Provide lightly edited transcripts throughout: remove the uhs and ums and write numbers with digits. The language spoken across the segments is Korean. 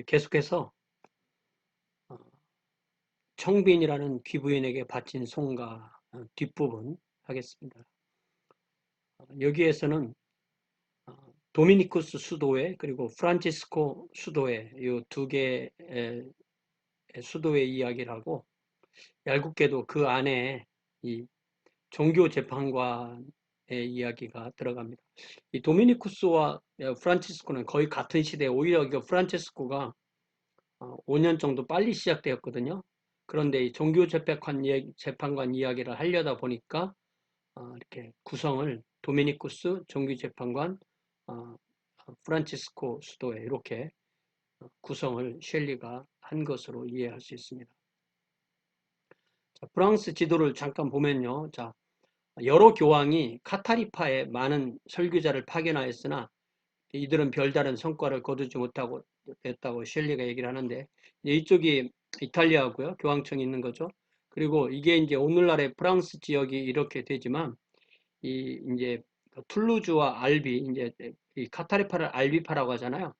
계속해서 청빈이라는 귀부인에게 바친 송가 뒷부분 하겠습니다. 여기에서는 도미니쿠스 수도회 그리고 프란치스코 수도회 이 두 개의 수도회 이야기를 하고 얄궂게도 그 안에 이 종교 재판관의 이야기가 들어갑니다. 이 도미니쿠스와 프란치스코는 거의 같은 시대에 오히려 프란치스코가 5년 정도 빨리 시작되었거든요. 그런데 이 종교 재판관 이야기를 하려다 보니까 이렇게 구성을 도미니쿠스 종교재판관, 프란치스코 수도회 이렇게 구성을 셸리가 한 것으로 이해할 수 있습니다. 자, 프랑스 지도를 잠깐 보면요. 자, 여러 교황이 카타리파에 많은 설교자를 파견하였으나 이들은 별다른 성과를 거두지 못하고 됐다고 셸리가 얘기를 하는데 이쪽이 이탈리아고요. 교황청이 있는 거죠. 그리고 이게 이제 오늘날의 프랑스 지역이 이렇게 되지만 이제 툴루즈와 알비 이제 이 카타리파를 알비파라고 하잖아요.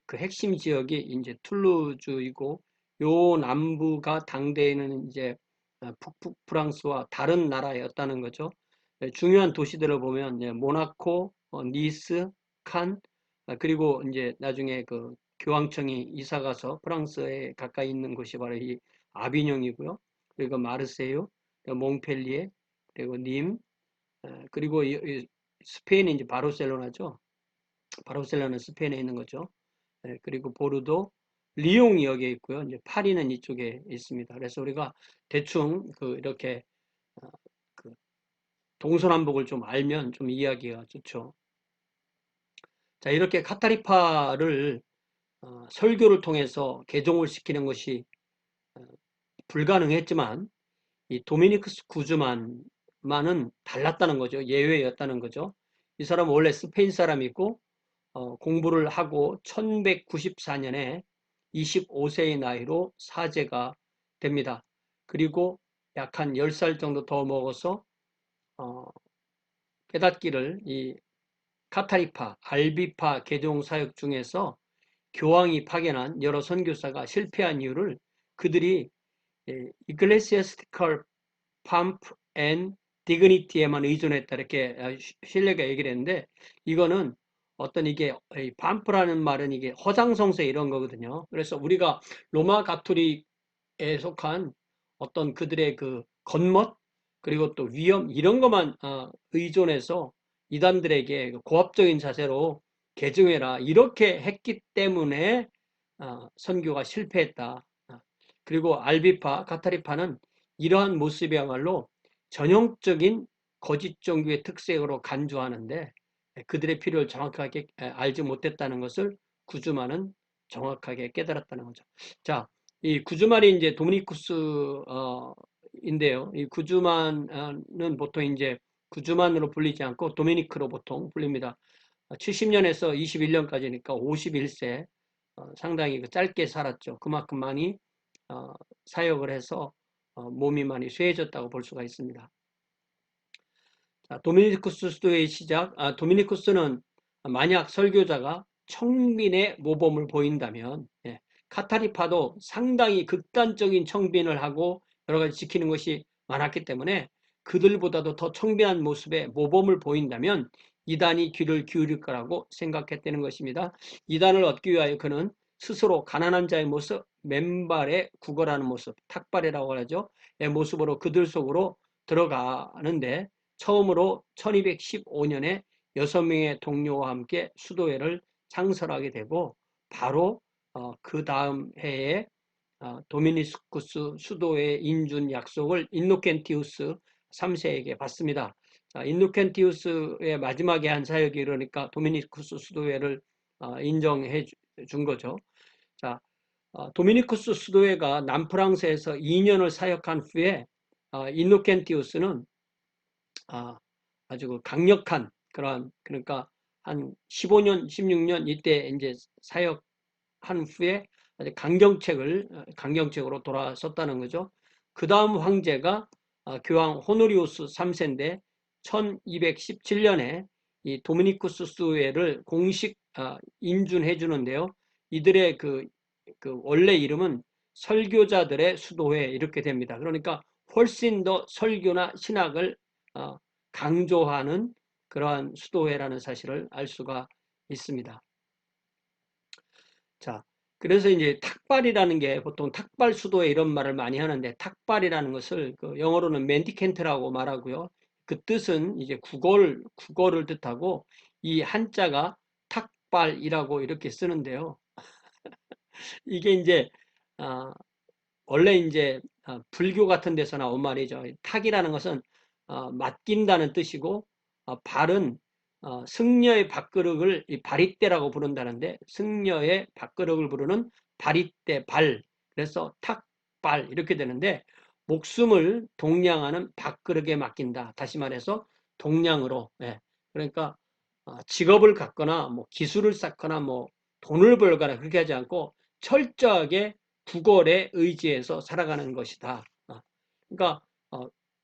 그 핵심 지역이 이제 툴루즈이고 요 남부가 당대에는 이제 북북 프랑스와 다른 나라였다는 거죠. 중요한 도시들을 보면 모나코, 니스, 칸, 그리고 이제 나중에 그 교황청이 이사 가서 프랑스에 가까이 있는 곳이 바로 이 아비뇽이고요. 그리고 마르세유, 몽펠리에, 그리고 님, 그리고 이 스페인이 이제 바르셀로나죠. 바르셀로나는 스페인에 있는 거죠. 그리고 보르도, 리옹이 여기에 있고요. 이제 파리는 이쪽에 있습니다. 그래서 우리가 대충 그 이렇게 그 동서남북을 좀 알면 좀 이해하기가 좋죠. 자, 이렇게 카타리파를 설교를 통해서 개종을 시키는 것이 불가능했지만 이 도미니크스 구즈만은 달랐다는 거죠. 예외였다는 거죠. 이 사람은 원래 스페인 사람이고 공부를 하고 1194년에 25세의 나이로 사제가 됩니다. 그리고 약 한 10살 정도 더 먹어서 깨닫기를 이 카타리파, 알비파 개종 사역 중에서 교황이 파견한 여러 선교사가 실패한 이유를 그들이 이글레시아스티컬 팜프 앤 디그니티에만 의존했다 이렇게 셸리가 얘기를 했는데 이거는 어떤 이게 팜프라는 말은 이게 허장성세 이런 거거든요. 그래서 우리가 로마 가톨릭에 속한 어떤 그들의 그 겉멋 그리고 또 위험 이런 것만 의존해서 이단들에게 고압적인 자세로 개종해라 이렇게 했기 때문에 선교가 실패했다. 그리고 알비파, 카타리파는 이러한 모습이야말로 전형적인 거짓 종교의 특색으로 간주하는데 그들의 필요를 정확하게 알지 못했다는 것을 구즈만은 정확하게 깨달았다는 거죠. 자, 이 구즈만이 이제 도미니쿠스인데요. 이 구즈만은 보통 이제 구즈만으로 불리지 않고 도미니크로 보통 불립니다. 70년에서 21년까지니까 51세 상당히 짧게 살았죠. 그만큼 많이 사역을 해서 몸이 많이 쇠해졌다고 볼 수가 있습니다. 자, 도미니쿠스 수도의 시작. 도미니쿠스는 만약 설교자가 청빈의 모범을 보인다면 카타리파도 상당히 극단적인 청빈을 하고 여러 가지 지키는 것이 많았기 때문에 그들보다도 더 청빈한 모습의 모범을 보인다면 이단이 귀를 기울일 거라고 생각했다는 것입니다. 이단을 얻기 위하여 그는 스스로 가난한 자의 모습, 맨발에 구걸하는 모습, 탁발이라고 하죠. 모습으로 그들 속으로 들어가는데 처음으로 1215년에 6명의 동료와 함께 수도회를 창설하게 되고 바로 그 다음 해에 도미니쿠스 수도회 인준 약속을 인노켄티우스 3세에게 받습니다. 인노켄티우스의 마지막에 한 사역이 이러니까 도미니쿠스 수도회를 인정해 준 거죠. 자, 도미니쿠스 수도회가 남프랑스에서 2년을 사역한 후에 인노켄티우스는 아주 강력한 그러한 그러니까 한 15년, 16년 이때 이제 사역한 후에 아주 강경책으로 돌아섰다는 거죠. 그 다음 황제가 교황 호노리우스 3세인데 1217년에 이 도미니쿠스 수도회를 공식 인준해 주는데요. 이들의 그 원래 이름은 설교자들의 수도회 이렇게 됩니다. 그러니까 훨씬 더 설교나 신학을 강조하는 그러한 수도회라는 사실을 알 수가 있습니다. 자, 그래서 이제 탁발이라는 게 보통 탁발 수도회 이런 말을 많이 하는데 탁발이라는 것을 그 영어로는 멘디켄트라고 말하고요. 그 뜻은 이제 국어를 뜻하고 이 한자가 탁발이라고 이렇게 쓰는데요. 이게 이제 아, 원래 이제 불교 같은 데서 나온 말이죠. 탁이라는 것은 맡긴다는 뜻이고 발은 승려의 밥그릇을 이 바리떼라고 부른다는데 승려의 밥그릇을 부르는 바리떼 발 그래서 탁발 이렇게 되는데 목숨을 동량하는 밥그릇에 맡긴다. 다시 말해서 동량으로 예. 그러니까 직업을 갖거나 뭐 기술을 쌓거나 뭐 돈을 벌거나 그렇게 하지 않고 철저하게 구걸에 의지해서 살아가는 것이다. 그러니까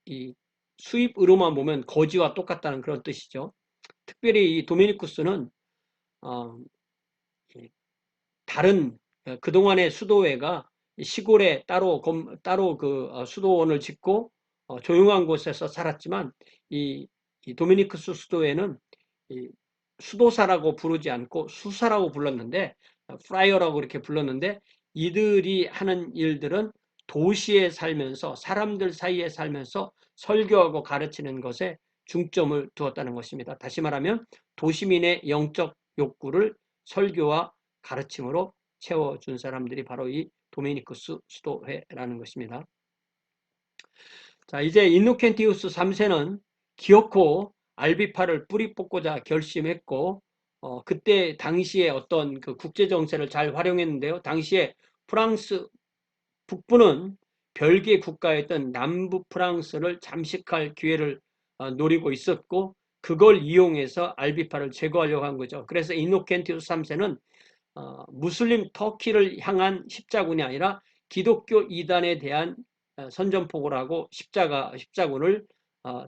이 수입으로만 보면 거지와 똑같다는 그런 뜻이죠. 특별히 이 도미니쿠스는 어, 다른 그동안의 수도회가 시골에 따로 그 수도원을 짓고 조용한 곳에서 살았지만 이 도미니쿠스 수도회는 이 수도사라고 부르지 않고 수사라고 불렀는데 프라이어라고 이렇게 불렀는데 이들이 하는 일들은 도시에 살면서 사람들 사이에 살면서 설교하고 가르치는 것에 중점을 두었다는 것입니다. 다시 말하면 도시민의 영적 욕구를 설교와 가르침으로 채워준 사람들이 바로 이 도미니쿠스 수도회라는 것입니다. 자, 이제 인노켄티우스 3세는 기어코 알비파를 뿌리 뽑고자 결심했고, 그때 당시에 어떤 그 국제 정세를 잘 활용했는데요. 당시에 프랑스 북부는 별개 국가였던 남부 프랑스를 잠식할 기회를 노리고 있었고, 그걸 이용해서 알비파를 제거하려고 한 거죠. 그래서 인노켄티우스 3세는 무슬림 터키를 향한 십자군이 아니라 기독교 이단에 대한 선전포고를 하고 십자군을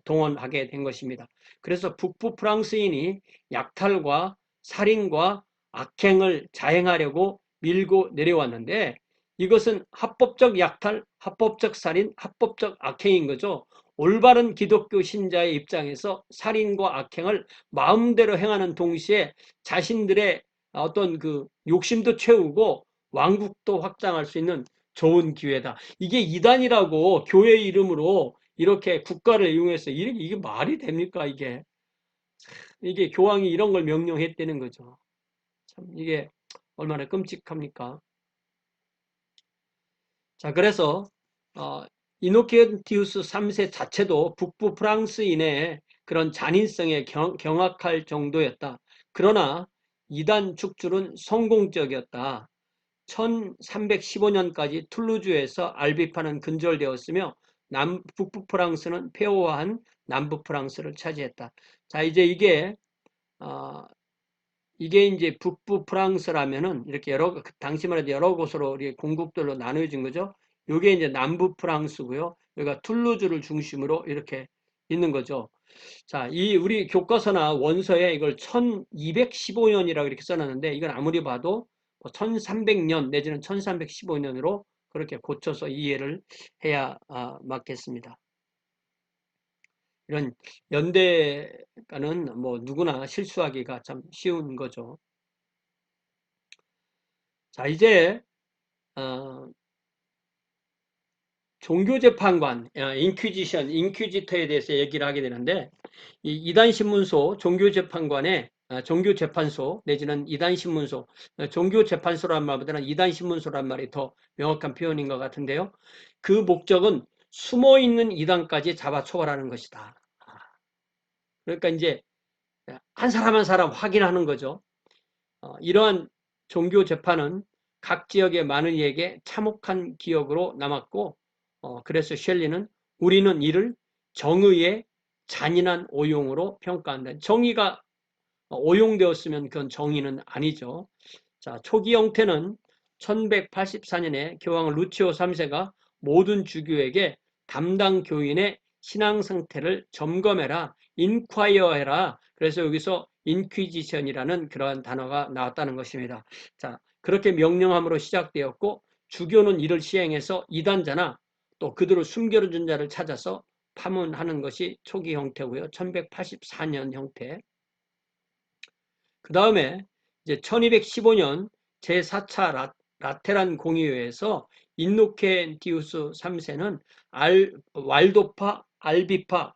동원하게 된 것입니다. 그래서 북부 프랑스인이 약탈과 살인과 악행을 자행하려고 밀고 내려왔는데 이것은 합법적 약탈, 합법적 살인, 합법적 악행인 거죠. 올바른 기독교 신자의 입장에서 살인과 악행을 마음대로 행하는 동시에 자신들의 어떤 그 욕심도 채우고 왕국도 확장할 수 있는 좋은 기회다. 이게 이단이라고 교회 이름으로 이렇게 국가를 이용해서 이게 말이 됩니까? 이게 교황이 이런 걸 명령했다는 거죠. 참 이게 얼마나 끔찍합니까? 자, 그래서 이노켄티우스 3세 자체도 북부 프랑스인의 그런 잔인성에 경악할 정도였다. 그러나 이단 축출은 성공적이었다. 1315년까지 툴루즈에서 알비파는 근절되었으며 북부 프랑스는 폐허한 남부 프랑스를 차지했다. 자, 이제 이게 이제 북부 프랑스라면은 이렇게 당시만 해도 여러 곳으로 우리 공국들로 나누어진 거죠. 이게 이제 남부 프랑스고요. 여기가 툴루즈를 중심으로 이렇게 있는 거죠. 자, 이 우리 교과서나 원서에 이걸 1215년이라고 이렇게 써놨는데 이건 아무리 봐도 1300년 내지는 1315년으로 그렇게 고쳐서 이해를 해야 맞겠습니다. 이런 연대가는 뭐 누구나 실수하기가 참 쉬운 거죠. 자, 이제 종교재판관, 인퀴지터에 대해서 얘기를 하게 되는데 이 이단신문소 종교재판관의 종교재판소 내지는 이단신문소 종교재판소란 말보다는 이단신문소란 말이 더 명확한 표현인 것 같은데요. 그 목적은 숨어있는 이단까지 잡아 처벌하는 것이다. 그러니까 이제 한 사람 한 사람 확인하는 거죠. 이러한 종교재판은 각 지역의 많은 이에게 참혹한 기억으로 남았고 그래서 셸리는 우리는 이를 정의의 잔인한 오용으로 평가한다. 정의가 오용되었으면 그건 정의는 아니죠. 자, 초기 형태는 1184년에 교황 루치오 3세가 모든 주교에게 담당 교인의 신앙 상태를 점검해라, 인콰이어해라. 그래서 여기서 인퀴지션이라는 그러한 단어가 나왔다는 것입니다. 자, 그렇게 명령함으로 시작되었고 주교는 이를 시행해서 이단자나 또 그들을 숨겨둔 자를 찾아서 파문하는 것이 초기 형태고요. 1184년 형태. 그 다음에 이제 1215년 제4차 라테란 공의회에서 인노켄티우스 3세는 왈도파, 알비파,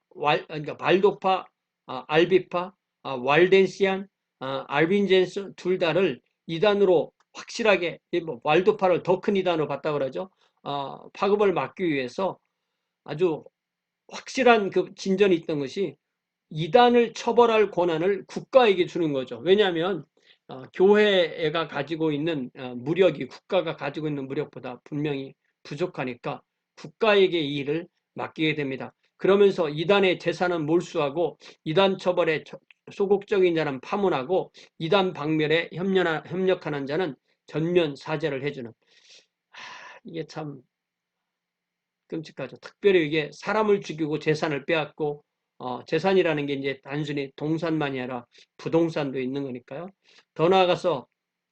그러니까 발도파, 알비파, 왈덴시안, 알빈젠스 둘 다를 이단으로 확실하게 뭐 왈도파를 더 큰 이단으로 봤다고 그러죠. 파급을 막기 위해서 아주 확실한 그 진전이 있던 것이 이단을 처벌할 권한을 국가에게 주는 거죠. 왜냐하면 교회가 가지고 있는 무력이 국가가 가지고 있는 무력보다 분명히 부족하니까 국가에게 이 일을 맡기게 됩니다. 그러면서 이단의 재산은 몰수하고 이단 처벌에 소극적인 자는 파문하고 이단 박멸에 협력하는 자는 전면 사죄를 해주는, 이게 참 끔찍하죠. 특별히 이게 사람을 죽이고 재산을 빼앗고, 재산이라는 게 이제 단순히 동산만이 아니라 부동산도 있는 거니까요. 더 나아가서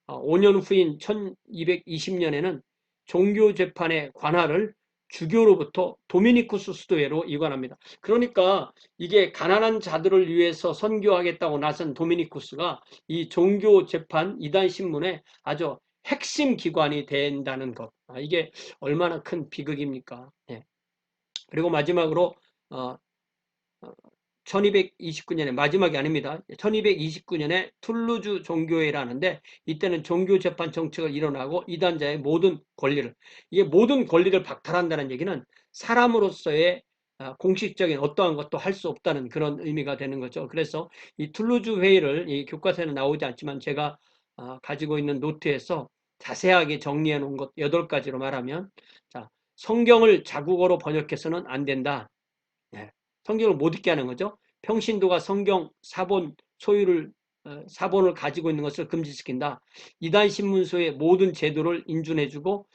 5년 후인 1220년에는 종교재판의 관할을 주교로부터 도미니쿠스 수도회로 이관합니다. 그러니까 이게 가난한 자들을 위해서 선교하겠다고 나선 도미니쿠스가 이 종교재판 이단 신문의 아주 핵심 기관이 된다는 것. 이게 얼마나 큰 비극입니까? 예. 그리고 마지막으로 1229년에 마지막이 아닙니다. 1229년에 툴루즈 종교회라는데 이때는 종교재판 정책을 일어나고 이단자의 모든 권리를, 이게 모든 권리를 박탈한다는 얘기는 사람으로서의 공식적인 어떠한 것도 할 수 없다는 그런 의미가 되는 거죠. 그래서 이 툴루즈 회의를 이 교과서에는 나오지 않지만 제가 가지고 있는 노트에서 자세하게 정리해 놓은 것 8가지로 말하면, 자, 성경을 자국어로 번역해서는 안 된다. 네. 성경을 못 읽게 하는 거죠. 평신도가 성경 사본 소유를 사본을 가지고 있는 것을 금지시킨다. 이단 신문소의 모든 제도를 인준해주고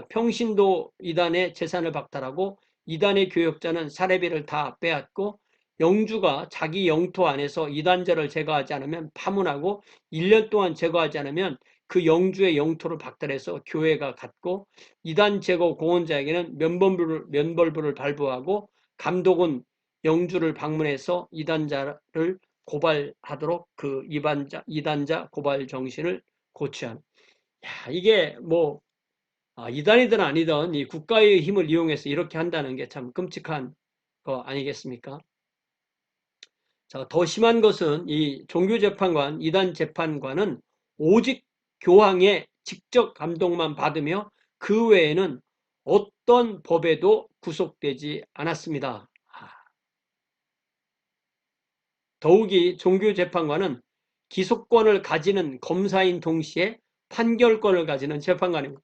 평신도 이단의 재산을 박탈하고 이단의 교역자는 사례비를 다 빼앗고 영주가 자기 영토 안에서 이단자를 제거하지 않으면 파문하고 1년 동안 제거하지 않으면 그 영주의 영토를 박탈해서 교회가 갖고 이단 제거 공헌자에게는 면벌부를 발부하고 감독은 영주를 방문해서 이단자를 고발하도록 그 이단자 고발 정신을 고취한. 이게 뭐 이단이든 아니든 이 국가의 힘을 이용해서 이렇게 한다는 게 참 끔찍한 거 아니겠습니까? 자, 더 심한 것은 이 종교재판관, 이단 재판관은 오직 교황의 직접 감동만 받으며 그 외에는 어떤 법에도 구속되지 않았습니다. 더욱이 종교재판관은 기소권을 가지는 검사인 동시에 판결권을 가지는 재판관입니다.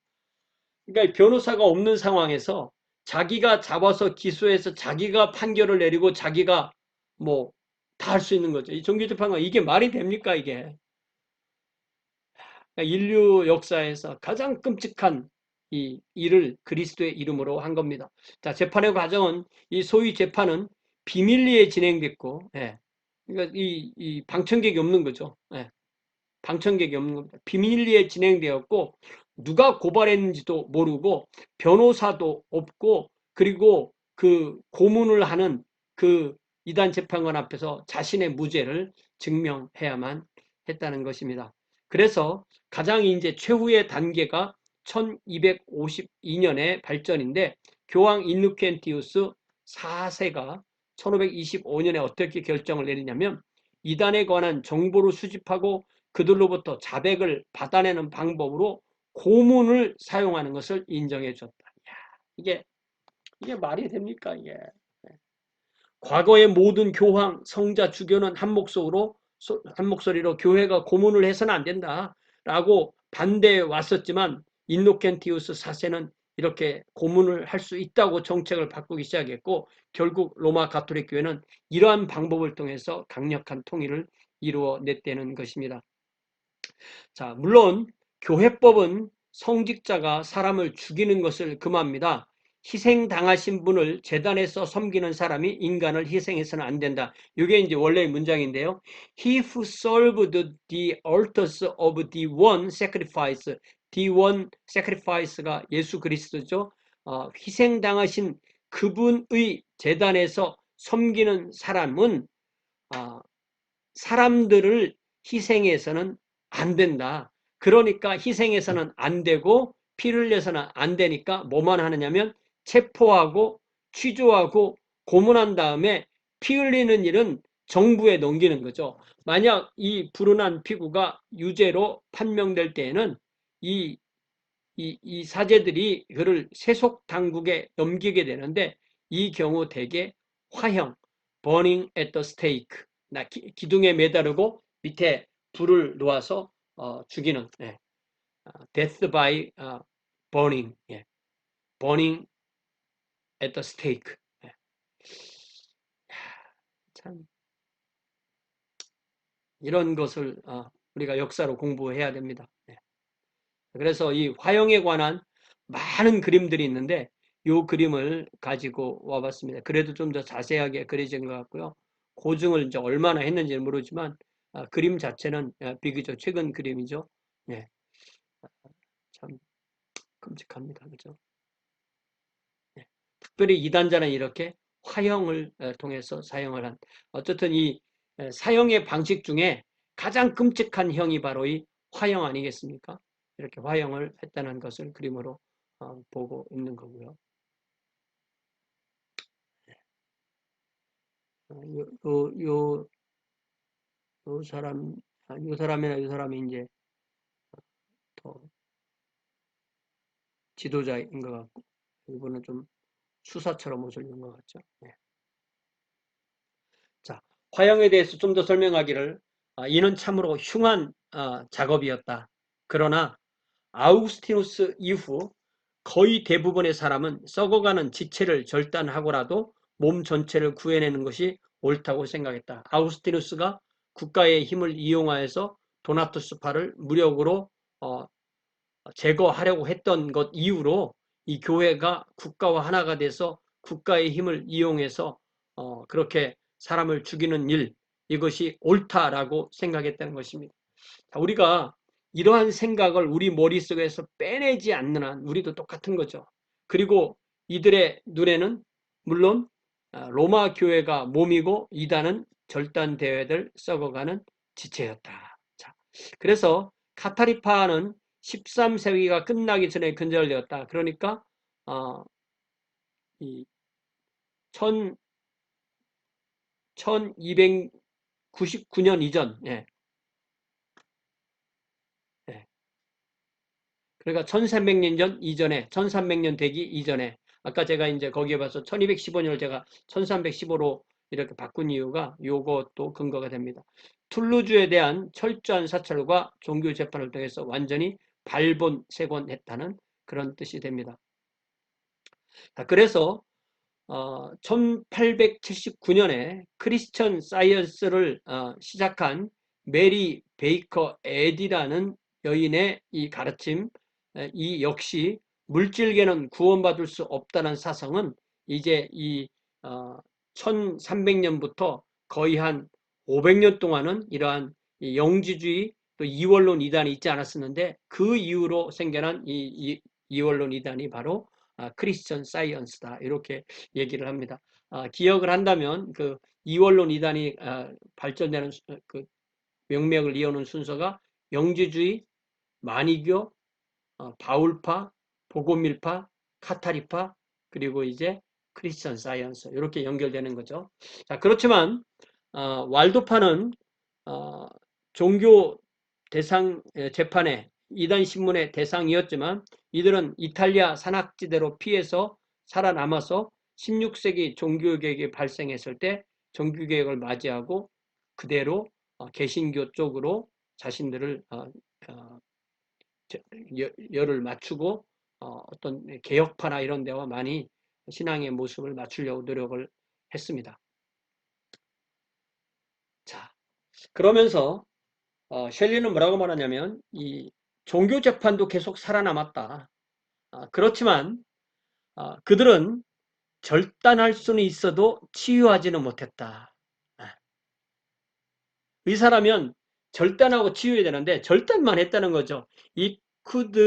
그러니까 변호사가 없는 상황에서 자기가 잡아서 기소해서 자기가 판결을 내리고 자기가 뭐 다 할 수 있는 거죠. 이 종교재판관, 이게 말이 됩니까, 이게? 그러니까 인류 역사에서 가장 끔찍한 이 일을 그리스도의 이름으로 한 겁니다. 자, 재판의 과정은 이 소위 재판은 비밀리에 진행됐고, 예. 그러니까 이 방청객이 없는 거죠. 예. 방청객이 없는 겁니다. 비밀리에 진행되었고 누가 고발했는지도 모르고 변호사도 없고 그리고 그 고문을 하는 그 이단 재판관 앞에서 자신의 무죄를 증명해야만 했다는 것입니다. 그래서 가장 이제 최후의 단계가 1252년의 발전인데 교황 인누켄티우스 4세가 1525년에 어떻게 결정을 내리냐면 이단에 관한 정보를 수집하고 그들로부터 자백을 받아내는 방법으로 고문을 사용하는 것을 인정해 줬다. 이게 말이 됩니까, 이게? 과거의 모든 교황, 성자, 주교는 한 목소리로 교회가 고문을 해서는 안 된다라고 반대해 왔었지만 인노켄티우스 4세는 이렇게 고문을 할 수 있다고 정책을 바꾸기 시작했고 결국 로마 가톨릭 교회는 이러한 방법을 통해서 강력한 통일을 이루어냈다는 것입니다. 자, 물론 교회법은 성직자가 사람을 죽이는 것을 금합니다. 희생당하신 분을 제단에서 섬기는 사람이 인간을 희생해서는 안 된다. 이게 이제 원래의 문장인데요. He who served the altars of the one sacrifice, the one sacrifice가 예수 그리스도죠. 희생당하신 그분의 제단에서 섬기는 사람은 사람들을 희생해서는 안 된다. 그러니까 희생해서는 안 되고 피를 내서는 안 되니까 뭐만 하느냐면 체포하고 취조하고 고문한 다음에 피 흘리는 일은 정부에 넘기는 거죠. 만약 이 불운한 피고가 유죄로 판명될 때에는 이 사제들이 그를 세속 당국에 넘기게 되는데 이 경우 대개 화형, burning at the stake, 기둥에 매다르고 밑에 불을 놓아서 죽이는 death by burning, burning at the stake. 참 이런 것을 우리가 역사로 공부해야 됩니다. 그래서 이 화형에 관한 많은 그림들이 있는데 이 그림을 가지고 와봤습니다. 그래도 좀 더 자세하게 그려진 것 같고요. 고증을 이제 얼마나 했는지는 모르지만 그림 자체는 비교적 최근 그림이죠. 네, 참 끔찍합니다. 그죠? 네. 특별히 이단자는 이렇게 화형을 통해서 사형을 한 어쨌든 이 사형의 방식 중에 가장 끔찍한 형이 바로 이 화형 아니겠습니까? 이렇게 화형을 했다는 것을 그림으로 보고 있는 거고요. 요 사람, 요 사람이나 요 사람이 이제 더 지도자인 것 같고, 이분은 좀 수사처럼 옷을 입은 것 같죠. 네. 자, 화형에 대해서 좀 더 설명하기를, 이는 참으로 흉한 작업이었다. 그러나 아우구스티누스 이후 거의 대부분의 사람은 썩어가는 지체를 절단하고라도 몸 전체를 구해내는 것이 옳다고 생각했다. 아우구스티누스가 국가의 힘을 이용하여서 도나투스파를 무력으로 제거하려고 했던 것 이후로 이 교회가 국가와 하나가 돼서 국가의 힘을 이용해서 그렇게 사람을 죽이는 일, 이것이 옳다라고 생각했다는 것입니다. 우리가 이러한 생각을 우리 머릿속에서 빼내지 않는 한 우리도 똑같은 거죠. 그리고 이들의 눈에는 물론 로마 교회가 몸이고 이단은 절단되어야 썩어가는 지체였다. 자, 그래서 카타리파는 13세기가 끝나기 전에 근절되었다. 그러니까 이 1299년 이전, 예. 그러니까 1300년 전 이전에, 1300년 되기 이전에, 아까 제가 이제 거기에 봐서 1215년을 제가 1315로 이렇게 바꾼 이유가 요것도 근거가 됩니다. 툴루즈에 대한 철저한 사찰과 종교 재판을 통해서 완전히 발본색원했다는 그런 뜻이 됩니다. 그래서 1879년에 크리스천 사이언스를 시작한 메리 베이커 에디라는 여인의 이 가르침, 이 역시 물질계는 구원받을 수 없다는 사상은 이제 이 1300년부터 거의 한 500년 동안은 이러한 영지주의 또 이원론 이단이 있지 않았었는데 그 이후로 생겨난 이 이원론 이단이 바로 크리스천 사이언스다 이렇게 얘기를 합니다. 기억을 한다면 그 이원론 이단이 발전되는 그 명맥을 이어오는 순서가 영지주의, 만이교, 바울파, 보고밀파, 카타리파, 그리고 이제 크리스천 사이언스 이렇게 연결되는 거죠. 자, 그렇지만 왈도파는 종교 대상 재판에 이단 신문의 대상이었지만 이들은 이탈리아 산악지대로 피해서 살아남아서 16세기 종교개혁이 발생했을 때 종교개혁을 맞이하고 그대로 개신교 쪽으로 자신들을 열을 맞추고 어떤 개혁파나 이런 데와 많이 신앙의 모습을 맞추려고 노력을 했습니다. 자, 그러면서 셸리는 뭐라고 말하냐면 이 종교 재판도 계속 살아남았다. 그렇지만 그들은 절단할 수는 있어도 치유하지는 못했다. 의사라면 절단하고 치유해야 되는데 절단만 했다는 거죠. It could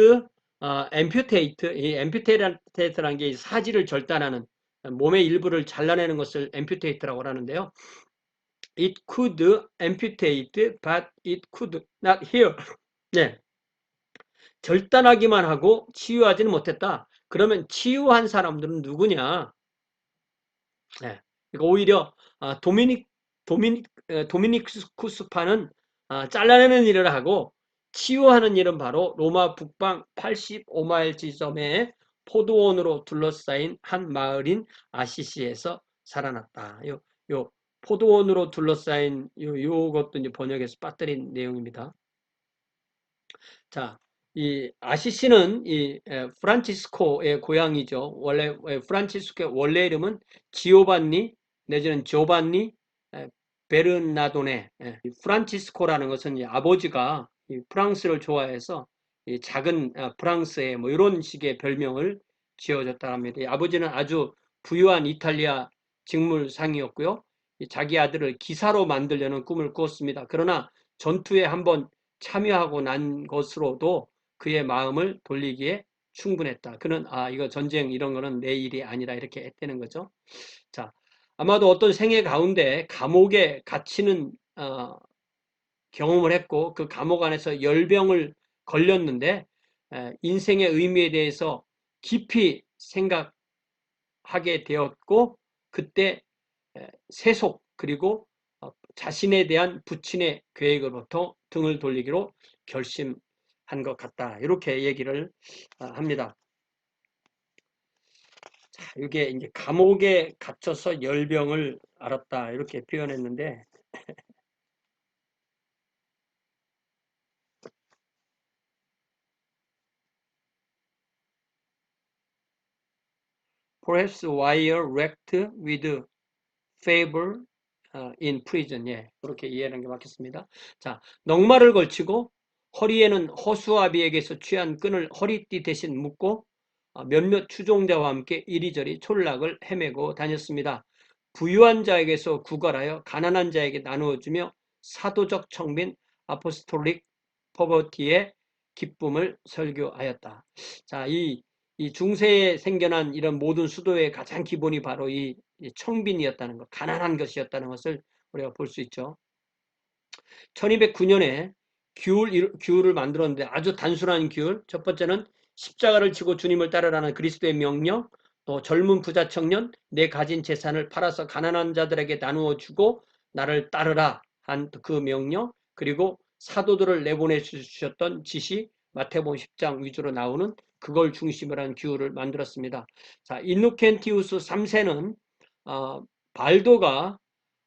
amputate. 이 amputate라는 게 사지를 절단하는, 몸의 일부를 잘라내는 것을 amputate라고 하는데요. It could amputate, but it could not heal. 네, 절단하기만 하고 치유하지는 못했다. 그러면 치유한 사람들은 누구냐? 네. 그러니까 오히려 도미니쿠스파는 잘라내는 일을 하고 치유하는 일은 바로 로마 북방 85마일 지점에 포도원으로 둘러싸인 한 마을인 아시시에서 살아났다. 요 포도원으로 둘러싸인 요것도 이제 번역에서 빠뜨린 내용입니다. 자, 이 아시시는 이 프란치스코의 고향이죠. 원래 프란치스코의 원래 이름은 지오반니 내지는 조반니 베르나도네. 프란치스코라는 것은 아버지가 프랑스를 좋아해서 이 작은 프랑스의 뭐 이런 식의 별명을 지어줬다 합니다. 아버지는 아주 부유한 이탈리아 직물상이었고요. 자기 아들을 기사로 만들려는 꿈을 꾸었습니다. 그러나 전투에 한번 참여하고 난 것으로도 그의 마음을 돌리기에 충분했다. 그는 이거 전쟁 이런 거는 내 일이 아니라 이렇게 했다는 거죠. 자, 아마도 어떤 생애 가운데 감옥에 갇히는 경험을 했고 그 감옥 안에서 열병을 걸렸는데 인생의 의미에 대해서 깊이 생각하게 되었고 그때 세속 그리고 자신에 대한 부친의 계획으로부터 등을 돌리기로 결심한 것 같다. 이렇게 얘기를 합니다. 자, 이게 이제 감옥에 갇혀서 열병을 앓았다. 이렇게 표현했는데, perhaps while wrecked with favor in prison. 예, 그렇게 이해하는 게 맞겠습니다. 자, 넉마를 걸치고 허리에는 허수아비에게서 취한 끈을 허리띠 대신 묶고 몇몇 추종자와 함께 이리저리 촌락을 헤매고 다녔습니다. 부유한 자에게서 구걸하여 가난한 자에게 나누어주며 사도적 청빈 아포스톨릭 포버티의 기쁨을 설교하였다. 자, 이 중세에 생겨난 이런 모든 수도의 가장 기본이 바로 이 청빈이었다는 것, 가난한 것이었다는 것을 우리가 볼 수 있죠. 1209년에 규율을 만들었는데 아주 단순한 규율. 첫 번째는 십자가를 지고 주님을 따르라는 그리스도의 명령, 또 젊은 부자 청년, 내 가진 재산을 팔아서 가난한 자들에게 나누어 주고 나를 따르라 한 그 명령, 그리고 사도들을 내보내 주셨던 지시, 마태복음 10장 위주로 나오는 그걸 중심으로 한 규율을 만들었습니다. 자, 인노켄티우스 3세는 발도가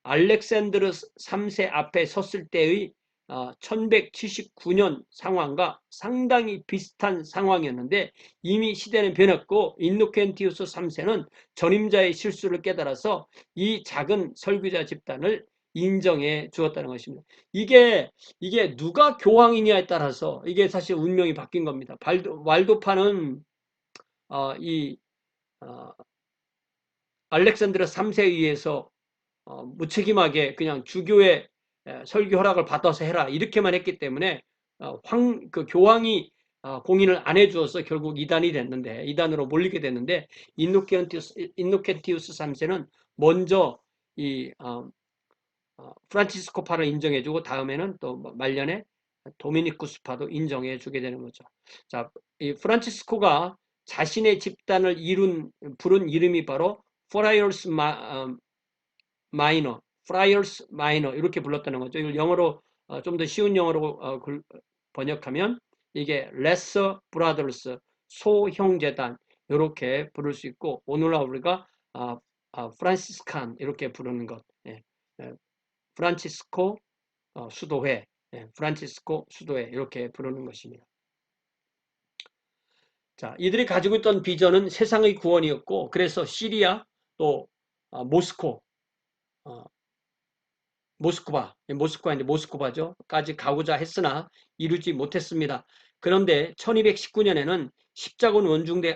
알렉산드르 3세 앞에 섰을 때의 1179년 상황과 상당히 비슷한 상황이었는데 이미 시대는 변했고 인노켄티우스 3세는 전임자의 실수를 깨달아서 이 작은 설교자 집단을 인정해 주었다는 것입니다. 이게 누가 교황이냐에 따라서 이게 사실 운명이 바뀐 겁니다. 왈도파는 이 알렉산드르 3세에 의해서 무책임하게 그냥 주교의 설교 허락을 받아서 해라 이렇게만 했기 때문에 그 교황이 공인을 안 해주어서 결국 이단이 됐는데 이단으로 몰리게 됐는데 인노켄티우스 3세는 먼저 이 프란치스코파를 인정해주고 다음에는 또 말년에 도미니쿠스파도 인정해주게 되는 거죠. 자, 이 프란치스코가 자신의 집단을 부른 이름이 바로 프라이어스 마이너, 프라이어스 마이너 이렇게 불렀다는 거죠. 이걸 영어로 좀 더 쉬운 영어로 번역하면 이게 lesser brothers, 소형제단 이렇게 부를 수 있고 오늘날 우리가 프란시스칸 이렇게 부르는 것. 예, 프란치스코 수도회, 프란치스코 수도회 이렇게 부르는 것입니다. 자, 이들이 가지고 있던 비전은 세상의 구원이었고 그래서 시리아 또 모스코 모스크바인데 모스크바죠. 까지 가고자 했으나 이루지 못했습니다. 그런데 1219년에는 십자군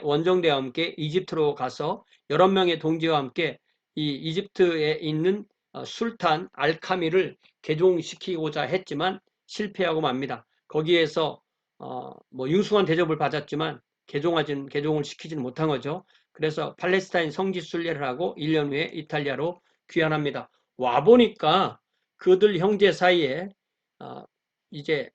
원정대와 함께 이집트로 가서 여러 명의 동지와 함께 이 이집트에 있는 술탄 알카미를 개종시키고자 했지만 실패하고 맙니다. 거기에서 뭐 융숭한 대접을 받았지만 개종을 시키지는 못한 거죠. 그래서 팔레스타인 성지 순례를 하고 1년 후에 이탈리아로 귀환합니다. 와 보니까 그들 형제 사이에 이제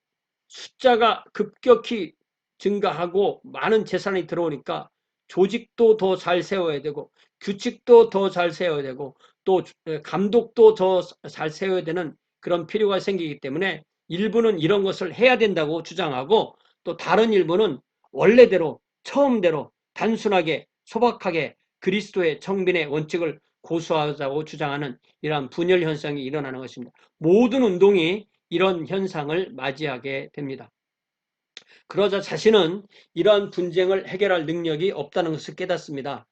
숫자가 급격히 증가하고 많은 재산이 들어오니까 조직도 더 잘 세워야 되고 규칙도 더 잘 세워야 되고 또 감독도 더 잘 세워야 되는 그런 필요가 생기기 때문에 일부는 이런 것을 해야 된다고 주장하고 또 다른 일부는 원래대로 처음대로 단순하게 소박하게 그리스도의 청빈의 원칙을 고수하자고 주장하는 이러한 분열 현상이 일어나는 것입니다. 모든 운동이 이런 현상을 맞이하게 됩니다. 그러자 자신은 이러한 분쟁을 해결할 능력이 없다는 것을 깨닫습니다.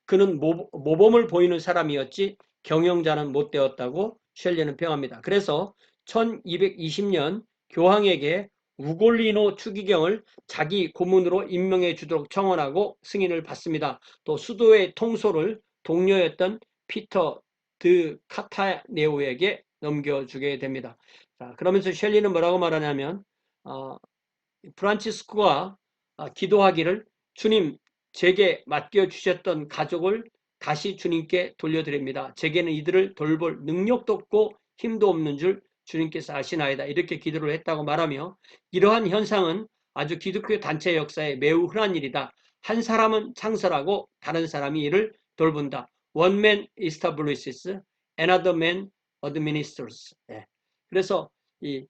그는 모범을 보이는 사람이었지 경영자는 못 되었다고 셸리는 평합니다. 그래서 1220년 교황에게 우골리노 추기경을 자기 고문으로 임명해 주도록 청원하고 승인을 받습니다. 또 수도의 통솔을 동료였던 피터 드 카타네오에게 넘겨주게 됩니다. 자, 그러면서 셸리는 뭐라고 말하냐면 프란치스코가 기도하기를 주님 제게 맡겨주셨던 가족을 다시 주님께 돌려드립니다. 제게는 이들을 돌볼 능력도 없고 힘도 없는 줄 주님께서 아시나이다. 이렇게 기도를 했다고 말하며 이러한 현상은 아주 기독교 단체 역사에 매우 흔한 일이다. 한 사람은 창설하고 다른 사람이 이를 돌본다. One man establishes, another man administers. 네. 그래서 이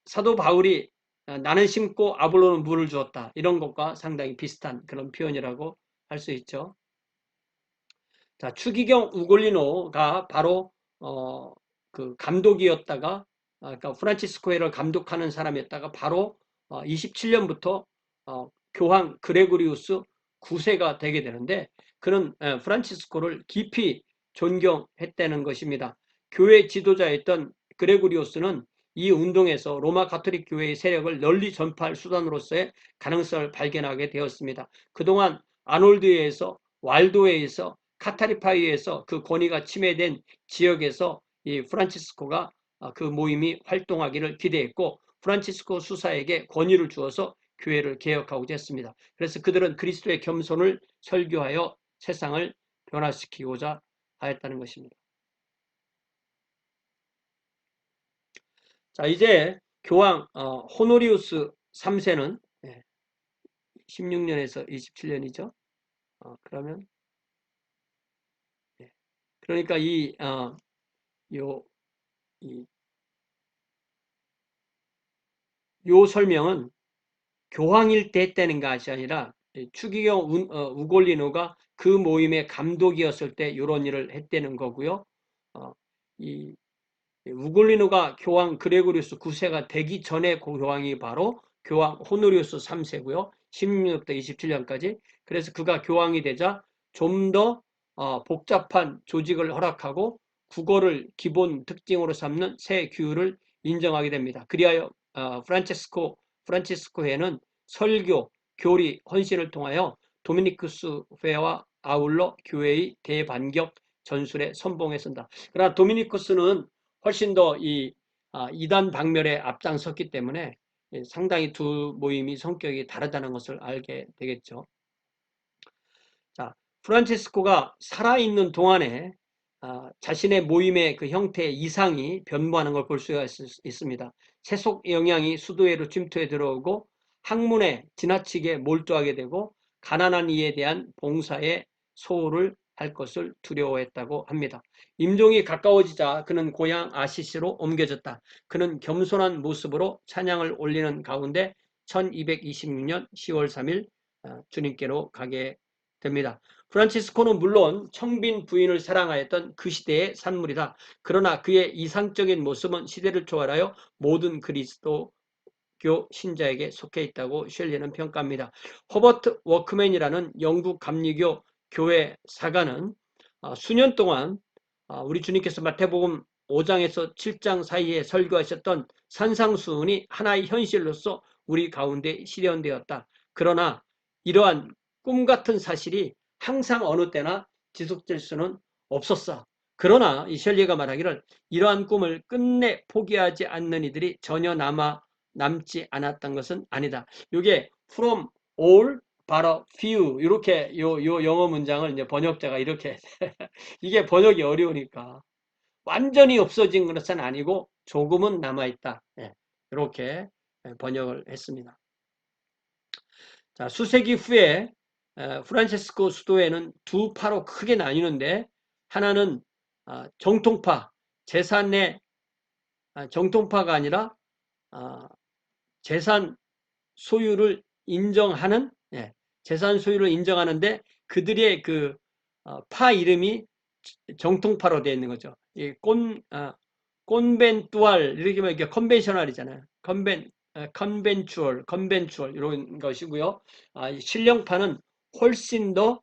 사도 바울이 나는 심고 아볼로는 물을 주었다. 이런 것과 상당히 비슷한 그런 표현이라고 할 수 있죠. 자, 추기경 우골리노가 바로 그 감독이었다가 그러니까 프란치스코회를 감독하는 사람이었다가 바로 27년부터 교황 그레고리우스 9세가 되게 되는데 그는 프란치스코를 깊이 존경했다는 것입니다. 교회 지도자였던 그레고리우스는 이 운동에서 로마 가톨릭 교회의 세력을 널리 전파할 수단으로서의 가능성을 발견하게 되었습니다. 그동안 아놀드회에서 왈도회에서 카타리파이에서 그 권위가 침해된 지역에서 이 프란치스코가 그 모임이 활동하기를 기대했고 프란치스코 수사에게 권위를 주어서 교회를 개혁하고자 했습니다. 그래서 그들은 그리스도의 겸손을 설교하여 세상을 변화시키고자 하였다는 것입니다. 자, 이제 교황 호노리우스 3세는 16년에서 27년이죠. 그러면 그러니까 요 설명은 교황일 때 했다는 것이 아니라 추기경 우골리노가 그 모임의 감독이었을 때 이런 일을 했다는 거고요. 이 우골리노가 교황 그레고리우스 9세가 되기 전에 그 교황이 바로 교황 호노리우스 3세고요. 16년부터 27년까지. 그래서 그가 교황이 되자 좀 더 복잡한 조직을 허락하고 국어를 기본 특징으로 삼는 새 규율을 인정하게 됩니다. 그리하여 프란치스코회는 설교, 교리, 헌신을 통하여 도미니쿠스 회와 아울러 교회의 대반격 전술에 선봉에 선다. 그러나 도미니쿠스는 훨씬 더 이단 박멸에 앞장섰기 때문에 상당히 두 모임이 성격이 다르다는 것을 알게 되겠죠. 자, 프란치스코가 살아있는 동안에 자신의 모임의 그 형태의 이상이 변모하는 걸 볼 수가 있습니다. 세속 영향이 수도회로 침투해 들어오고 학문에 지나치게 몰두하게 되고 가난한 이에 대한 봉사에 소홀을 할 것을 두려워했다고 합니다. 임종이 가까워지자 그는 고향 아시시로 옮겨졌다. 그는 겸손한 모습으로 찬양을 올리는 가운데 1226년 10월 3일 주님께로 가게 됩니다. 프란치스코는 물론 청빈 부인을 사랑하였던 그 시대의 산물이다. 그러나 그의 이상적인 모습은 시대를 초월하여 모든 그리스도교 신자에게 속해 있다고 셸리는 평가합니다. 허버트 워크맨이라는 영국 감리교 교회 사가는 수년 동안 우리 주님께서 마태복음 5장에서 7장 사이에 설교하셨던 산상수훈이 하나의 현실로서 우리 가운데 실현되었다. 그러나 이러한 꿈 같은 사실이 항상 어느 때나 지속될 수는 없었어. 그러나 이 셸리가 말하기를 이러한 꿈을 끝내 포기하지 않는 이들이 전혀 남지 않았던 것은 아니다. 이게 from all but a few 이렇게 요 영어 문장을 이제 번역자가 이렇게 이게 번역이 어려우니까 완전히 없어진 것은 아니고 조금은 남아있다. 예, 이렇게 번역을 했습니다. 자, 수세기 후에 프란체스코 수도에는 두 파로 크게 나뉘는데 하나는 정통파, 재산의 정통파가 아니라 재산 소유를 인정하는 재산 소유를 인정하는데 그들의 그 파 이름이 정통파로 되어 있는 거죠. 이 콘벤투알 이렇게 말하면 컨벤셔널이잖아요. 컨벤추얼 이런 것이고요. 신령파는 훨씬 더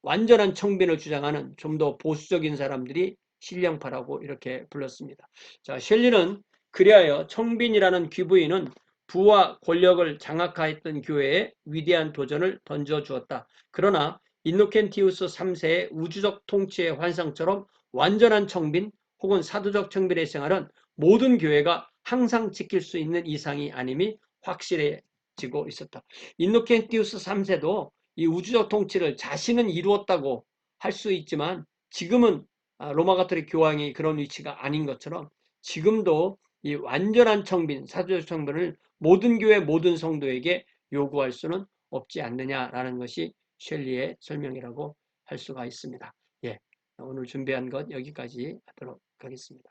완전한 청빈을 주장하는 좀 더 보수적인 사람들이 신령파라고 이렇게 불렀습니다. 자, 셸리는 그리하여 청빈이라는 귀부인은 부와 권력을 장악하였던 교회에 위대한 도전을 던져주었다. 그러나 인노켄티우스 3세의 우주적 통치의 환상처럼 완전한 청빈 혹은 사도적 청빈의 생활은 모든 교회가 항상 지킬 수 있는 이상이 아님이 확실해지고 있었다. 인노켄티우스 3세도 이 우주적 통치를 자신은 이루었다고 할 수 있지만 지금은 로마 가톨릭 교황이 그런 위치가 아닌 것처럼 지금도 이 완전한 청빈, 사도적 청빈을 모든 교회 모든 성도에게 요구할 수는 없지 않느냐라는 것이 셸리의 설명이라고 할 수가 있습니다. 예, 오늘 준비한 것 여기까지 하도록 하겠습니다.